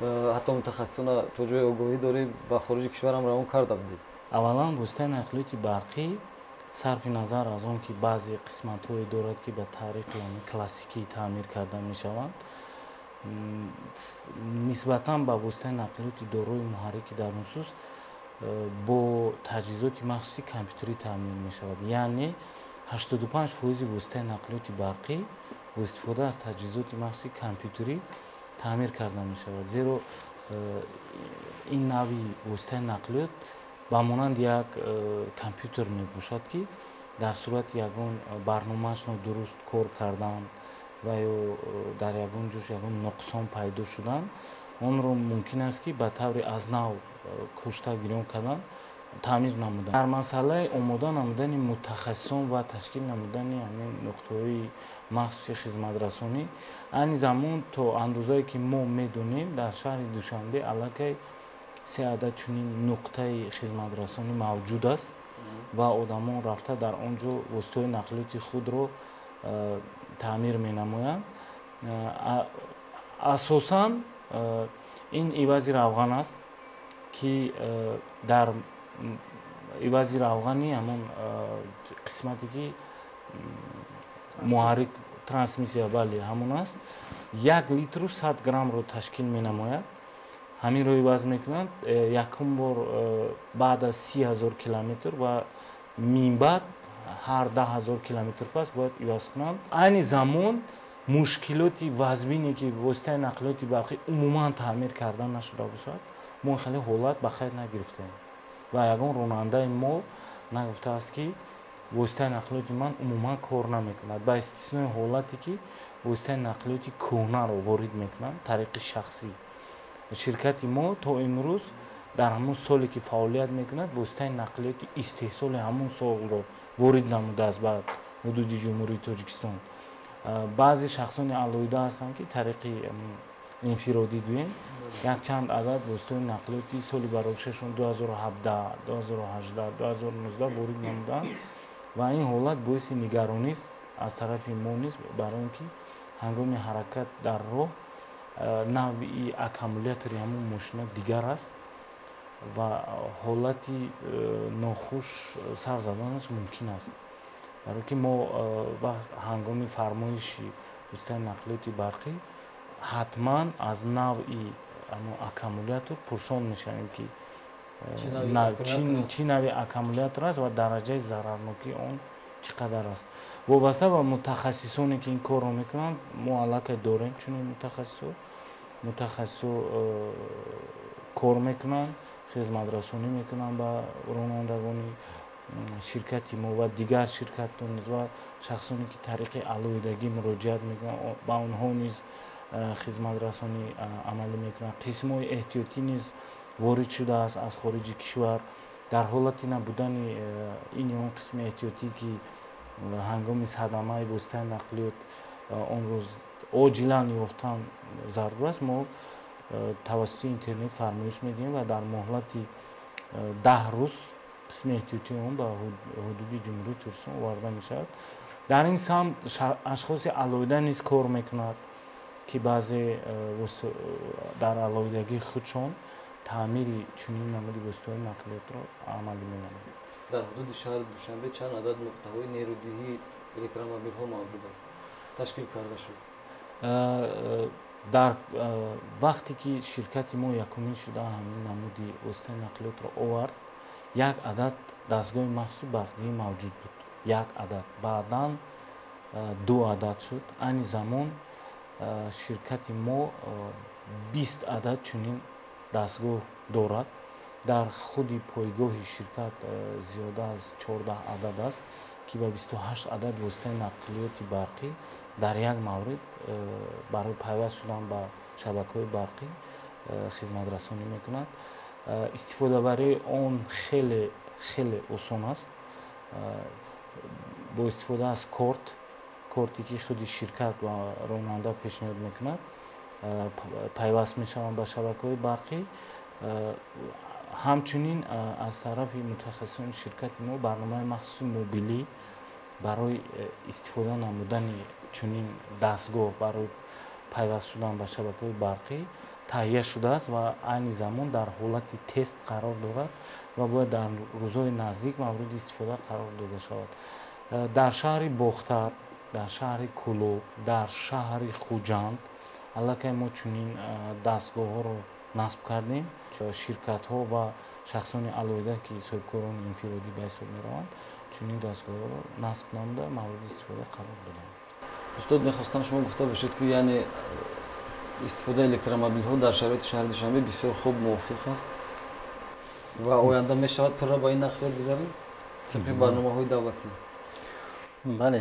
ҳатто мутахассисона то ҷои огоҳӣ дорӣ ба хориҷи кишварам равон карда будед? аввалан воситаи нақлиёти барқӣ сарфи назар аз он ки баъзе қисматҳое дорад ки ба тариқи классикӣ таъмир карда мешаванд, нисбатан ба воситаи нақлиёти дорои муҳаррики дарунсӯз бо таҷҳизоти махсуси компютерӣ таъмир мешавад. Яъне 85% воситаи нақлиёти барқӣ бо истифода аз таҷҳизоти махсуси компютерӣ таъмир карда мешавад. Зеро ин навъи воситаи нақлиёт ба монанди як компютер мебошад ки дар сурати ягон барномаашро дуруст кор кардан ва ё дар ягон ҷош ягон нуқсон пайдо шудан, онро мумкин аст ки ба таври аз нав кушта гирён кардан таъмир намудан. Дар масъалаи омода намудани мутахассисон ва ташкил намудани нуқтаҳои махсуси хизматрасонӣ, айни замон то андозае ки мо медонем дар шаҳри Душанбе аллакай 3 адад чунин нуқтаи хизматрасонӣ мавҷуд аст ва одамон рафта дар он ҷо воситаҳои нақлиёти худро таъмир менамоянд. Асосан ин ивази равған аст ки дар ивази равғани ҳамон қисмате ки муҳаррик трансмиссия бале ҳамон аст, 1 литру 100 граммро ташкил менамояд. ҳаминро иваз мекунанд якум бор баъд аз 30 000 километр ва минбаъд ҳар 10 000 километр пас бояд иваз кунанд. Айни замон мушкилоти вазбине ки воситаи нақлиёти барқӣ умуман таъмир карда нашуда бошад, мо хеле ҳолат ба хайр нагирифтаем ва ягон ронандаи мо нагуфтааст ки воситаи нақлиёти ман умуман кор намекунад, ба истиснои ҳолате ки воситаи нақлиёти кӯҳнаро ворид мекунанд тариқи шахсӣ. Ширкати мо то имрӯз дар ҳамон соле ки фаъолият мекунад воситаи нақлиёти истеҳсоли ҳамон солро ворид намудааст ба ҳудуди ҷумҳурии Тоҷикистон. Баъзе шахсони алоҳида ҳастанд ки тариқи инфиродӣ гӯем якчанд адад воситаҳои нақлиёти соли баргузашташон 2017, 2018, 2019 ворид намуданд ва ин ҳолат боиси нигаронист аз тарафи мо низ барои он ки ҳангоми ҳаракат дар роҳ навъи аккумулятори ҳамон мошина дигар аст ва ҳолати нохуш сар заданаш мумкин аст. Барои ки мо ҳангоми фармоиши воситаи нақлиёти барқӣ ҳатман аз навъи аккумулятор пурсон мешавем ки чӣ навъи аккумулятор аст ва дараҷаи зарарнокии он чӣ қадар аст. Вобаста ба мутахассисоне ки ин корро мекунанд, мо аллакай дорем чунин мутахассисо кор мекунанд, хизматрасонӣ мекунанд ба ронандагони ширкати мо ва дигар ширкатҳо низ ва шахсоне ки тариқи алоҳидагӣ муроҷиат мекунанд ба онҳо низ хизматрасонӣ амалӣ мекунанд. Қисмҳои эҳтиётӣ низ ворид шудааст аз хориҷи кишвар. Дар ҳолати набудани ин ё он қисми эҳтиётӣ ки ҳангоми садамаи воситаи нақлиёт онро оҷилан ёфтан зарур аст, мо тавассути интернет фармоиш медиҳем ва дар моҳлати 10 рӯз қисми эҳтиётии он ба ҳудуди ҷумҳурии Тоҷикистон оварда мешавад. Дар ин самт ашхоси алоҳида низ кор мекунад ки баъзе дар алоҳидагии худшон таъмири чунин намуди воситаҳои нақлиётро амалӣ менамоянд. Дар ҳудуди шаҳри Душанбе чанд адад нуқтаҳои нерӯдиҳии электромобилҳо мавҷуд аст, ташкил карда шуд? Дар вақте ки ширкати мо якумин шуда ҳамин намуди воситаи нақлиётро овард, 1 адад дастгоҳи махсуси барқдиҳӣ мавҷуд буд. 1 адад, баъдан 2 адад шуд. Айни замон ширкати мо 20 адад чунин дастгоҳ дорад. Дар худи пойгоҳи ширкат зиёда аз 14 адад аст ки ба 28 адад воситаи нақлиёти барқӣ дар як маврид барои пайваст шудан ба шабакаҳои барқӣ хизматрасонӣ мекунад. Истифодабарии он хеле осон аст. Бо истифода аз корте ки худи ширкат ва ронанда пешниҳод мекунад, пайваст мешаванд ба шабакаҳои барқӣ. ҳамчунин аз тарафи мутахассисони ширкати мо барномаи махсуси мобилӣ барои истифода намудани чунин дастгоҳ барои пайваст шудан ба шабакаҳои барқӣ таҳия шудааст ва айни замон дар ҳолати тест қарор дорад ва бояд дар рӯзҳои наздик мавриди истифода қарор дода шавад. Дар шаҳри Бохтар, дар шаҳри Кӯлоб, дар шаҳри Хуҷанд аллакай мо чунин дастгоҳҳоро насб кардем. Ширкатҳо ва шахсони алоҳида ки соҳибкорони инфиродӣ ба ҳисоб мераванд чунин дастгоҳҳоро насб намуда мавриди истифода қарор доданд. устод мехостам шумо гуфта бошед ки яъне истифодаи электромобилҳо дар шароити шаҳри Душанбе бисёр хуб мувофиқ аст ва оянда мешавад пурра ба ин нақлиёт гузарем тибқи барномаҳои давлатӣ. бале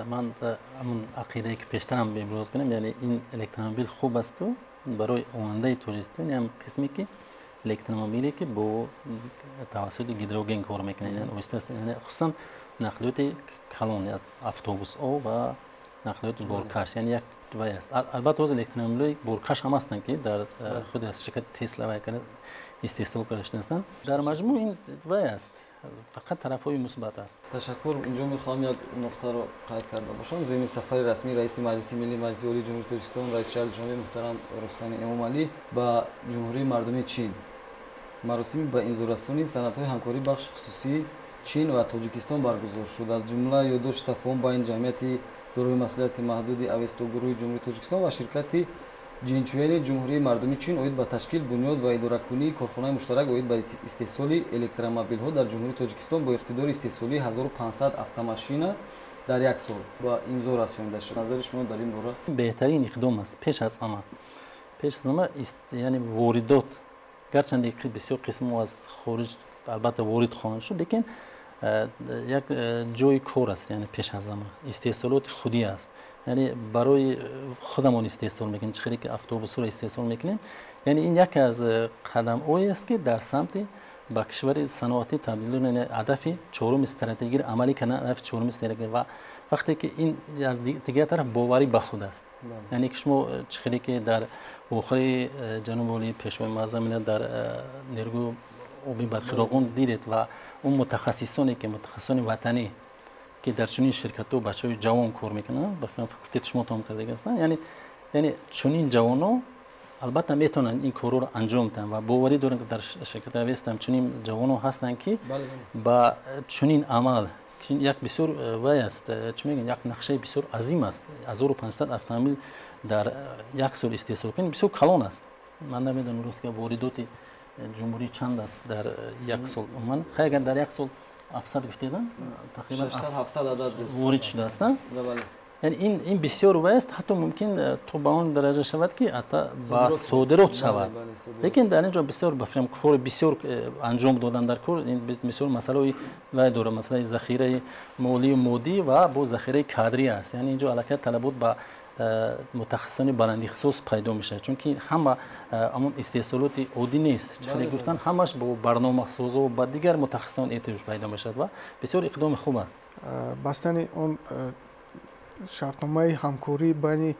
ман ҳамун ақидае ки пештарам иброз кардам, яъне ин электромобил хуб асту барои ояндаи туристон, ям қисме ки электромобиле ки бо тавассути гидроген кор мекунад, яъне хусусан нақлиёти калон, автобусҳо ва нақлиёти боркаш, яъне як вай аст. Албатта ҳозир электромобилҳои боркаш ҳам ҳастанд ки дар худи аз ширкати Тесла вай кара истеҳсол карда шудастанд. Дар маҷмӯъ ин вай аст, фақат тарафҳои мусбат аст. Ташаккур. Инҷо мехоҳам як нуқтаро қайд карда бошам. Зимни сафари расмии раиси Маҷлиси миллии Маҷлиси Олии Ҷумҳурии Тоҷикистон, раиси шаҳри Душанбе муҳтарам Рустами Эмомалӣ ба Ҷумҳурии Мардуми Чин маросими ба имзорасонии санадҳои ҳамкории бахши хусусии Чин ва Тоҷикистон баргузор шуд. Аз ҷумла ёддошти тафоҳум байни ҷамъияти дорои масъулияти маҳдуди Авестогурӯҳи Ҷумҳурии Тоҷикистон ва ширкати Ҷинчуени Ҷумҳурии Мардуми Чин оид ба ташкил, бунёд ва идоракунии корхонаи муштарак оид ба истеҳсоли электромобилҳо дар Ҷумҳурии Тоҷикистон бо иқтидори истеҳсолии 1500 автомашина дар як сол ба имзо расонида шуд. Назари шумо дар ин бора? Беҳтарин иқдом аст. Пеш аз ҳама яъне воридот, гарчанде бисёр қисмо аз хориҷ албатта ворид хоҳанд шуд, лекин як ҷои кор аст, яъне пеш аз ҳама истеҳсолоти худӣ аст. яъне барои худамон истеҳсол мекунем, чӣ хеле ки автобусҳоро истеҳсол мекунем. яъне ин яке аз қадамҳое аст ки дар самти ба кишвари саноатӣ табдил, яъне ҳадафи чоруми стратегияро амалӣ кардан, ҳадафи чоруми стратегия ва вақте ки ин аз дигар тараф боварӣ ба худ аст. яъне ки шумо чӣ хеле ки дар охири ҷаноби олии пешвои муаззам миллат дар нергӯ оби барқироғон дидед ва он мутахассисоне ки мутахассисони ватанӣ ки дар чунин ширкатҳо бачаҳои ҷавон кор мекунанд, ба факултети шумо том кардаги ҳастанд, яъне чунин ҷавонҳо албатта метавонанд ин корҳоро анҷом диҳанд ва боварӣ дорем ки дар ширкати Авестам чунин ҷавонҳо ҳастанд ки ба чунин амал як бисёр вай аст, чӣ мегӯям, як нақшаи бисёр азим аст. 1500 автомобил дар як сол истеҳсол кунем бисёр калон аст. ман намедонам рост ки воридоти ҷумҳурӣ чанд аст дар як сол. умуман хай агар дар як сол 700 гуфтедам, тақрибан 700 адад ворид шудааст. яъне ин бисёр вай аст, ҳатто мумкин то ба он дараҷа шавад ки ҳатто ба содирот шавад. лекин дар ин ҷо бисёр бафирам кори бисёр анҷом додан дар кор, ин бисёр масъалаи вай дорад, масъалаи захираи молию моддӣ ва бо захираи кадрӣ аст. яъне ин ҷо аллакай талабот ба мутахассисони баландихисос пайдо мешавад, чунки ҳама ҳамон истеҳсолоти оддӣ нест. чӣ хеле гуфтан, ҳамаш бо барномасозо ба дигар мутахассисон эҳтиёҷ пайдо мешавад ва бисёр иқдоми хуб аст. бастани он шартномаи ҳамкорӣ байни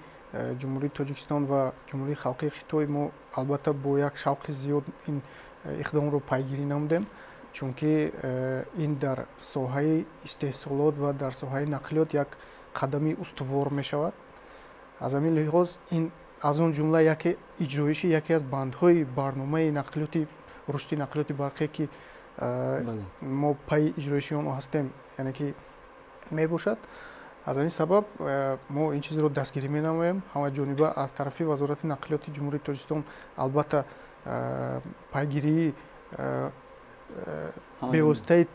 Ҷумҳурии Тоҷикистон ва Ҷумҳурии Халқии Хитой мо албатта бо як шавқи зиёд ин иқдомро пайгирӣ намудем, чунки ин дар соҳаи истеҳсолот ва дар соҳаи нақлиёт як қадами устувор мешавад. аз ҳамин лиҳоз ин аз он ҷумла яке иҷроиши яке аз бандҳои барномаи нақлиёти рушди нақлиёти барқие ки мо пайи иҷроиши он ҳастем, яъне ки мебошад. аз ҳамин сабаб мо ин чизро дастгирӣ менамоем. ҳамаҷониба аз тарафи Вазорати нақлиёти Ҷумҳурии Тоҷикистон албатта пайгирии бевоситаи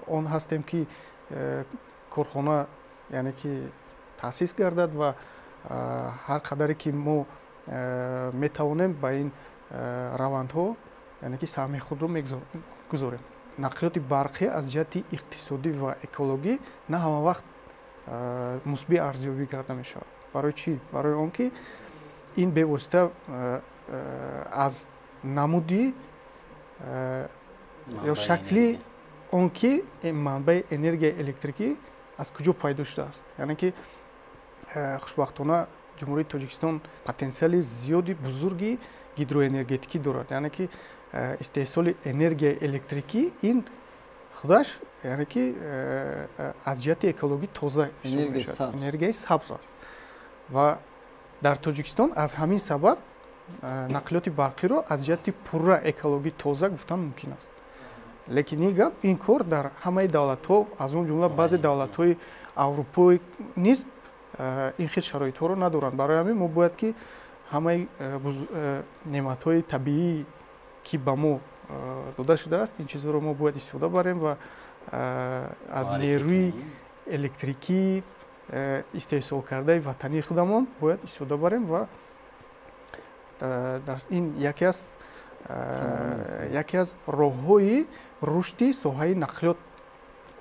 он ҳастем ки корхона яъне ки таъсис гардад ва ҳар қадаре ки мо метавонем ба ин равандҳо яъне ки саҳми худро мегузорем. нақлиёти барқӣ аз ҷиҳати иқтисодӣ ва экологӣ на ҳама вақт мусбӣ арзёбӣ карда мешавад. барои чӣ? барои он ки ин бевосита аз намуди ё шакли он ки манбаи энергияи электрикӣ аз куҷо пайдо шудааст. яъне ки хушбахтона Ҷумҳурии Тоҷикистон потенсиали зиёди бузурги гидроэнергетикӣ дорад. яъне ки истеҳсоли энергияи электрикӣ ин худаш яъне ки аз ҷиҳати экологӣ тоза энергияи сабз аст ва дар Тоҷикистон аз ҳамин сабаб нақлиёти барқиро аз ҷиҳати пурра экологӣ тоза гуфтан мумкин аст. лекин ин гап ин кор дар ҳамаи давлатҳо аз он ҷумла баъзе давлатҳои аврупоӣ низ ин хел шароитҳоро надоранд. Барои ҳамин мо бояд ки ҳамаи неъматҳои табиӣ ки ба мо дода шудааст ин чизҳоро мо бояд истифода барем ва аз нерӯи электрикӣ истеҳсолкардаи ватании худамон бояд истифода барем ва ин яке аз роҳҳои рушди соҳаи нақлиёт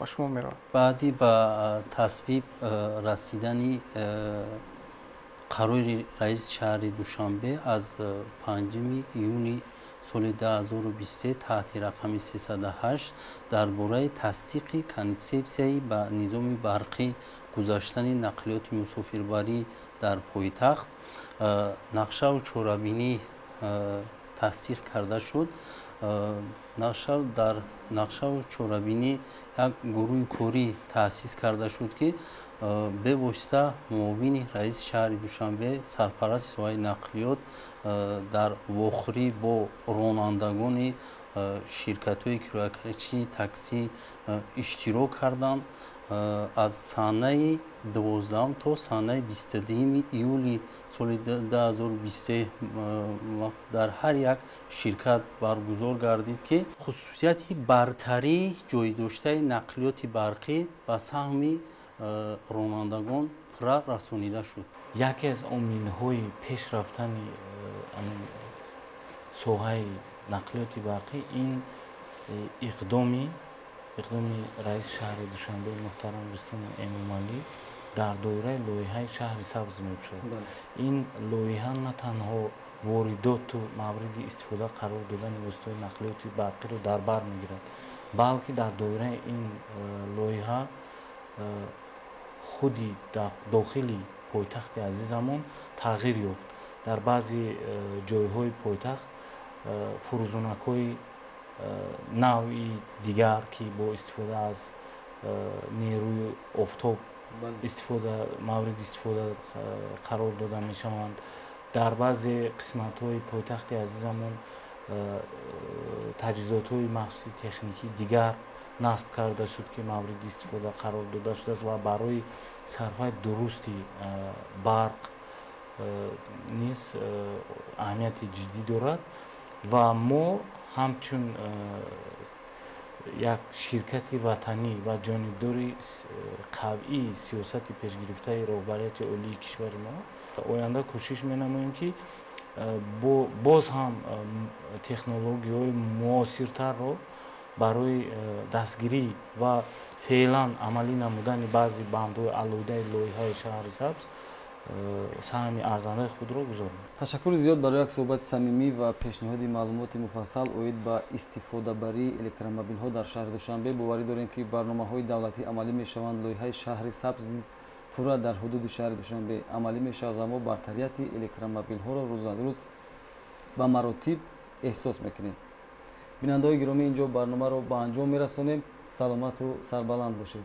ба шумор меравад. баъди ба тасвиб расидани қарори раиси шаҳри Душанбе аз 5 июни соли 2023 таҳти рақами 308 дар бораи тасдиқи консепсияи ба низоми барқӣ гузаштани нақлиёти мусофирбарӣ дар пойтахт нақшаву чорабинӣ тасдиқ карда шуд. дар нақшаву чорабинӣ як гурӯҳи корӣ таъсис карда шуд ки бевосита муовини раиси шаҳри Душанбе сарпарасти соҳаи нақлиёт дар вохӯрӣ бо ронандагони ширкатҳои кироякашии таксӣ иштирок карданд. аз санаи 12 то санаи 22 июли соли 2023 дар ҳар як ширкат баргузор гардид ки хусусияти бартарии ҷойдоштаи нақлиёти барқӣ ба саҳми ронандагон пурра расонида шуд. яке аз омилҳои пешрафтани соҳаи нақлиёти барқӣ ин иқдоми раиси шаҳри Душанбе муҳтарам Рустам Эмомалӣ дар доираи лоиҳаи шаҳри сабз мебошад. ин лоиҳа на танҳо воридоту мавриди истифода қарор додани воситаҳои нақлиёти барқиро дар бар мегирад, балки дар доираи ин лоиҳа худи дохили пойтахти азизамон тағйир ёфт. дар баъзи ҷойҳои пойтахт фурӯзонакҳои навъи дигар ки бо истифода аз нерӯи офтоб мавриди истифода қарор дода мешаванд. дар баъзе қисматҳои пойтахти азизамон таҷҳизотҳои махсуси техникии дигар насб карда шуд ки мавриди истифода қарор дода шудааст ва барои сарфаи дурусти барқ низ аҳамияти ҷиддӣ дорад ва мо ҳамчун як ширкати ватанӣ ва ҷонибдори қавъии сиёсати пешгирифтаи роҳбарияти олии кишвари мо оянда кӯшиш менамоем ки боз ҳам технологияҳои муосиртарро барои дастгирӣ ва феълан амалӣ намудани баъзи бандҳои алоҳидаи лоиҳаи шаҳри сабз саҳми арзандаи худро гузорем. ташаккури зиёд барои як суҳбати самимӣ ва пешниҳоди маълумоти муфассал оид ба истифодабарии электромобилҳо дар шаҳри Душанбе. боварӣ дорем ки барномаҳои давлатӣ амалӣ мешаванд. лоиҳаи шаҳри сабз низ пурра дар ҳудуди шаҳри Душанбе амалӣ мешавад ва мо бартарияти электромобилҳоро рӯз аз рӯз ба маротиб эҳсос мекунем. бинандаҳои гиромӣ, инҷо барномаро ба анҷом мерасонем. саломату сарбаланд бошед.